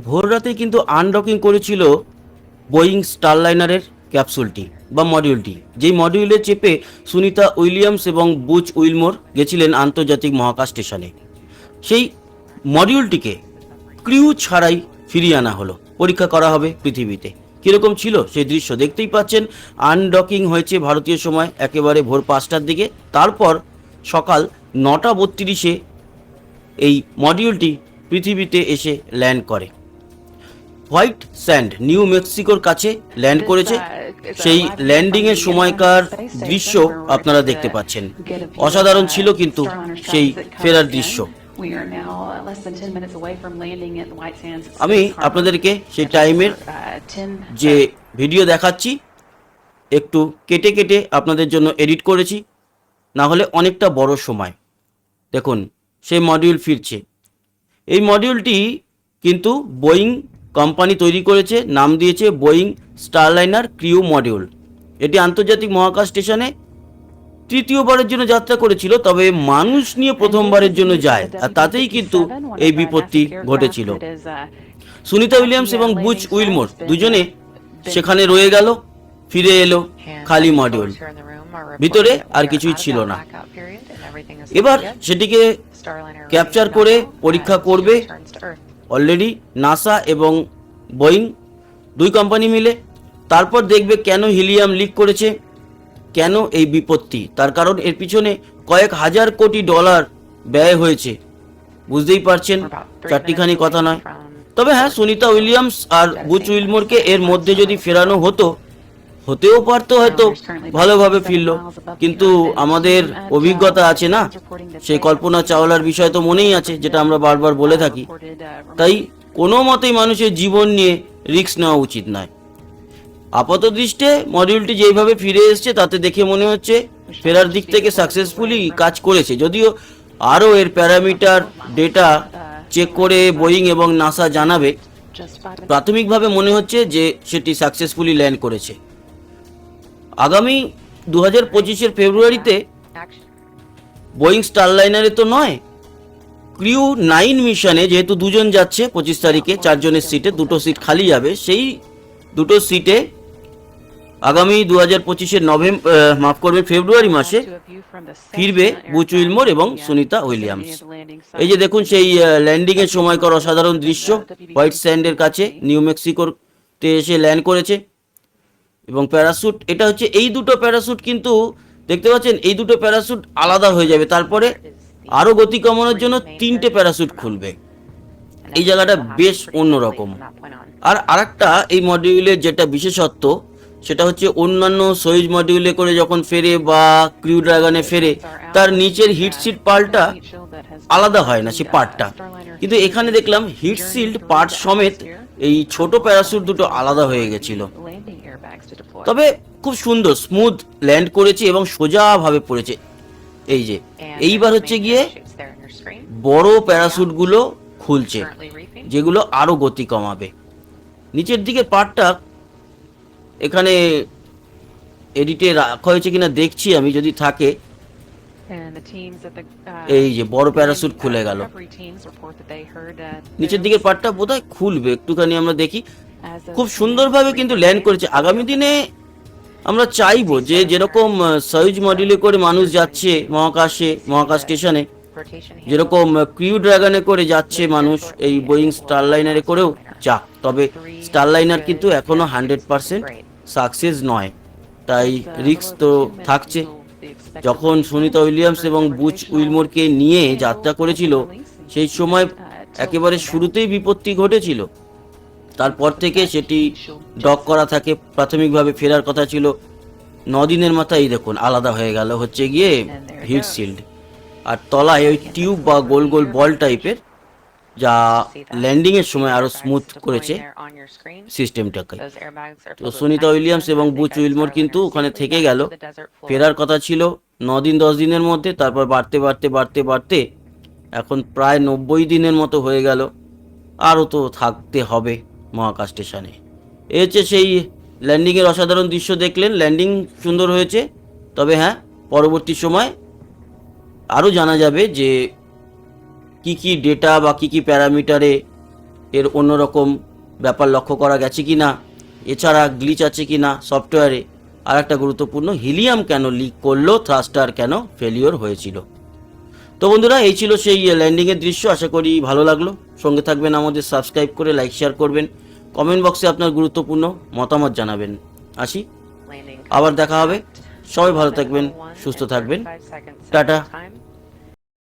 ভোর রাতে কিন্তু আনডকিং করেছিল বোয়িং স্টারলাইনারের ক্যাপসুলটি বা মডিউলটি, যেই মডিউলে চেপে সুনিতা উইলিয়ামস এবং বুচ উইলমোর গেছিলেন আন্তর্জাতিক মহাকাশ স্টেশনে। সেই মডিউলটিকে ক্রিউ ছাড়াই ফিরিয়ে আনা হলো, পরীক্ষা করা হবে পৃথিবীতে। কীরকম ছিল সেই দৃশ্য দেখতেই পাচ্ছেন। আনডকিং হয়েছে ভারতীয় সময় একেবারে ভোর 5টার দিকে। তারপর সকাল 9:32-এ এই মডিউলটি পৃথিবীতে এসে ল্যান্ড করে। হোয়াইট স্যান্ড নিউ মেক্সিকোর কাছে ল্যান্ড করেছে। সেই ল্যান্ডিংয়ের সময়কার দৃশ্য আপনারা দেখতে পাচ্ছেন। অসাধারণ ছিল কিন্তু সেই ফেরার দৃশ্য। আমি আপনাদেরকে সেই টাইমের যে ভিডিও দেখাচ্ছি একটু কেটে কেটে আপনাদের জন্য এডিট করেছি, না হলে অনেকটা বড় সময়। দেখুন সেই মডিউল ফিরছে। এই মডিউলটি কিন্তু বোয়িং কোম্পানি তৈরি করেছে, নাম দিয়েছে বোয়িং স্টারলাইনার ক্রিউ মডিউল। এটি আন্তর্জাতিক মহাকাশ স্টেশনে তৃতীয়বারের জন্য যাত্রা করেছিল, তবে মানুষ নিয়ে প্রথমবারের জন্য যায়, আর তাতেই কিন্তু এই বিপত্তি ঘটেছিল। সুনিতা উইলিয়ামস এবং বুচ উইলমোর দুজনে সেখানে রয়ে গেল, ফিরে এলো খালি মডিউল, ভিতরে আর কিছুই ছিল না। এবার সেটিকে ক্যাপচার করে পরীক্ষা করবে অলরেডি নাসা এবং বোয়িং দুই কোম্পানি মিলে। তারপর দেখবে কেন হিলিয়াম লিক করেছে, কেন এই বিপত্তি। তার কারণ এর পিছনে কয়েক হাজার কোটি ডলার ব্যয় হয়েছে, বুঝতেই পারছেন, চারটিখানি কথা নয়। তবে হ্যাঁ, সুনিতা উইলিয়ামস আর বুচ উইলমোরকে এর মধ্যে যদি ফেরানো হতেও পারতো, হয়তো ভালোভাবে ফিরলো, কিন্তু আমাদের অভিজ্ঞতা আছে না, সেই কল্পনা চাওলার বিষয় তো মনেই আছে, যেটা আমরা বারবার বলে থাকি। তাই কোনো মতেই মানুষের জীবন নিয়ে রিস্ক নেওয়া উচিত নয়। আপাত দৃষ্টে মডিউলটি যেইভাবে ফিরে এসছে তাতে দেখে মনে হচ্ছে ফেরার দিক থেকে সাকসেসফুলি কাজ করেছে, যদিও আরও এর প্যারামিটার ডেটা চেক করে বোয়িং এবং নাসা জানাবে। প্রাথমিকভাবে মনে হচ্ছে যে সেটি সাকসেসফুলি ল্যান্ড করেছে। আগামী 2025-এর ফেব্রুয়ারিতে বোয়িং স্টারলাইনারে তো নয়, ক্রিউ 9 মিশনে যেহেতু দুজন যাচ্ছে 25 তারিখে, 4 জনের সিটে 2টো সিট খালি যাবে। সেই 2টো সিটে আগামী 2025-এর ফেব্রুয়ারি মাসে ফিরবে বুচ উইলমোর এবং সুনিতা উইলিয়ামস। এই যে দেখুন সেই ল্যান্ডিংয়ের সময়কার অসাধারণ দৃশ্য। হোয়াইট স্যান্ডের কাছে নিউ মেক্সিকোতে এসে ল্যান্ড করেছে এবং প্যারাশুট, এটা হচ্ছে এই দুটো প্যারাশুট, কিন্তু দেখতে পাচ্ছেন এই দুটো প্যারাশুট আলাদা হয়ে যাবে। তারপরে আরও গতি কমানোর জন্য 3টে প্যারাশুট খুলবে। এই জায়গাটা বেশ অন্যরকম। আর আরেকটা এই মডিউলের যেটা বিশেষত্ব, সেটা হচ্ছে অন্যান্য সোয়ুজ মডিউলে করে যখন ফেরে বা ক্রিউ ড্রাগনে ফেরে, তার নিচের হিটশিল্ড পার্টটা আলাদা হয় না, সে পার্টটা। কিন্তু এখানে দেখলাম হিটশিল্ড পার্ট সমেত এই ছোট প্যারাশুট দুটো আলাদা হয়ে গেছিল। তবে খুব সুন্দর স্মুথ ল্যান্ড করেছে এবং সোজাভাবে পড়েছে। এই যে এইবার হচ্ছে গিয়ে বড় প্যারাশুটগুলো খুলছে, যেগুলো আরো গতি কমাবে। নিচের দিকে পার্টটা এখানে এডিটে রাখা হয়েছে কিনা দেখছি আমি, যদি থাকে। এই যে বড় প্যারাশুট খুলে গেল, নিচের দিকের পার্টটা বোধহয় খুলবে, একটুখানি আমরা দেখি। খুব সুন্দরভাবে কিন্তু ল্যান্ড করেছে। আগামী দিনে আমরা চাইবো যে যেরকম সয়ুজ মডিউলে করে মানুষ যাচ্ছে মহাকাশ স্টেশনে, যেরকম ক্রিউ ড্রাগনে করে যাচ্ছে মানুষ, এই বোয়িং স্টারলাইনারে করেও যাক। তবে স্টারলাইনার কিন্তু এখনো 100% সাকসেস নয়, তাই রিস্ক তো থাকছে। যখন সুনিতা উইলিয়ামস এবং বুচ উইলমোরকে নিয়ে যাত্রা করেছিল, সেই সময় একেবারে শুরুতেই বিপত্তি ঘটেছিল। তারপর থেকে সেটি ডক করা থাকে। প্রাথমিকভাবে ফেরার কথা ছিল 9 দিনের মাথায়, দেখুন আলাদা হয়ে গেল হচ্ছে গিয়ে হিট শিল্ড, আর তলায় ওই টিউব বা গোল গোল বল টাইপের, যা ল্যান্ডিংয়ের সময় আরও স্মুথ করেছে সিস্টেমটাকে। তো সুনিতা উইলিয়ামস এবং বুচ উইলমোর কিন্তু ওখানে থেকে গেল। ফেরার কথা ছিল 9 দিন 10 দিনের মধ্যে, তারপর বাড়তে বাড়তে বাড়তে বাড়তে এখন প্রায় 90 দিনের মতো হয়ে গেল। আরও তো থাকতে হবে মহাকাশ স্টেশনে। এ হচ্ছে সেই ল্যান্ডিংয়ের অসাধারণ দৃশ্য দেখলেন। ল্যান্ডিং সুন্দর হয়েছে, তবে হ্যাঁ, পরবর্তী সময় আরও জানা যাবে যে কি কি ডেটা বা কি কি প্যারামিটারে এর অন্যরকম ব্যাপার লক্ষ্য করা গেছে কি না, এছাড়া গ্লিচ আছে কি না সফটওয়্যারে, আর একটা গুরুত্বপূর্ণ, হিলিয়াম কেন লিক করলো, থ্রাস্টার কেন ফেলিওর হয়েছিল। তো বন্ধুরা, এই ছিল সেই ল্যান্ডিংয়ের দৃশ্য। আশা করি ভালো লাগলো। সঙ্গে থাকবেন আমাদের, সাবস্ক্রাইব করে লাইক শেয়ার করবেন, কমেন্ট বক্সে আপনার গুরুত্বপূর্ণ মতামত জানাবেন। আসি, আবার দেখা হবে। সবাই ভালো থাকবেন, সুস্থ থাকবেন। টাটা।